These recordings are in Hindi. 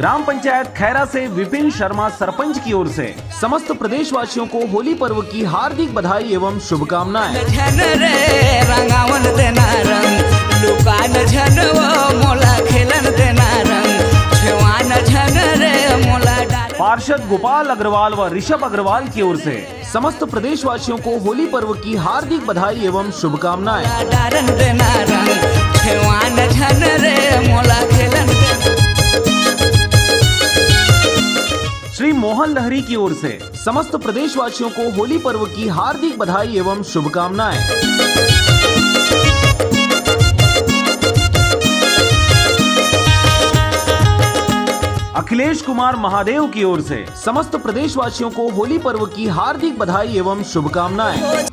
ग्राम पंचायत खैरा से विपिन शर्मा सरपंच की ओर से समस्त प्रदेशवासियों को होली पर्व की हार्दिक बधाई एवं शुभकामनाएं। पार्षद गोपाल अग्रवाल व ऋषभ अग्रवाल की ओर से समस्त प्रदेशवासियों को होली पर्व की हार्दिक बधाई एवं शुभकामनाएं। श्री मोहन लहरी की ओर से समस्त प्रदेशवासियों को होली पर्व की हार्दिक बधाई एवं शुभकामनाएं। अखिलेश कुमार महादेव की ओर से समस्त प्रदेशवासियों को होली पर्व की हार्दिक बधाई एवं शुभकामनाएं।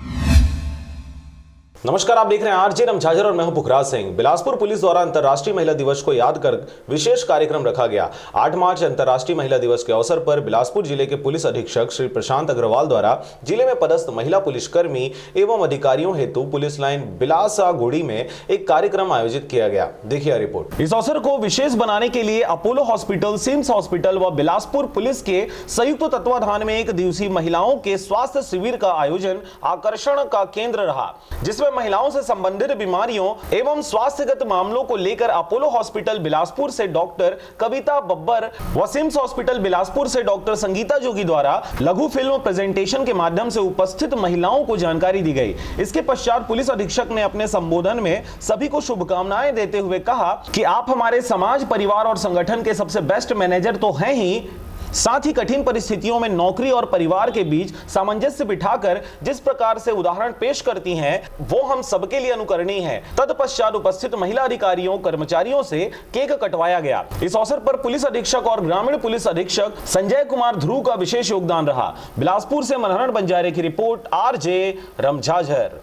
नमस्कार, आप देख रहे हैं आरजे रमझाझर और मैं हूं पुखराज सिंह। बिलासपुर पुलिस द्वारा अंतर्राष्ट्रीय महिला दिवस को याद कर विशेष कार्यक्रम रखा गया। 8 मार्च अंतर्राष्ट्रीय महिला दिवस के अवसर पर बिलासपुर जिले के पुलिस अधीक्षक श्री प्रशांत अग्रवाल द्वारा जिले में पदस्थ महिला पुलिसकर्मी एवं अधिकारियों हेतु पुलिस लाइन बिलासागुड़ी में एक कार्यक्रम आयोजित किया गया। देखिए रिपोर्ट। इस अवसर को विशेष बनाने के लिए अपोलो हॉस्पिटल, सिम्स हॉस्पिटल व बिलासपुर पुलिस के संयुक्त तत्वाधान में 1 दिवसीय महिलाओं के स्वास्थ्य शिविर का आयोजन आकर्षण का केंद्र रहा, जिसमें महिलाओं से संबंधित बीमारियों एवं स्वास्थ्यगत मामलों को लेकर अपोलो हॉस्पिटल बिलासपुर से डॉक्टर कविता बब्बर व सिम्स हॉस्पिटल बिलासपुर से डॉक्टर संगीता जोगी द्वारा लघु फिल्म प्रेजेंटेशन के माध्यम से उपस्थित महिलाओं को जानकारी दी गई। इसके पश्चात पुलिस अधीक्षक ने अपने संबोधन में सभी को शुभकामनाएं देते हुए कहा कि आप हमारे समाज, परिवार और संगठन के सबसे बेस्ट मैनेजर तो हैं ही, साथ ही कठिन परिस्थितियों में नौकरी और परिवार के बीच सामंजस्य बिठाकर जिस प्रकार से उदाहरण पेश करती हैं, वो हम सबके लिए अनुकरणीय है। तत्पश्चात उपस्थित महिला अधिकारियों, कर्मचारियों से केक कटवाया गया। इस अवसर पर पुलिस अधीक्षक और ग्रामीण पुलिस अधीक्षक संजय कुमार ध्रुव का विशेष योगदान रहा। बिलासपुर से मनहरण बंजारे की रिपोर्ट, आरजे रमझाझर।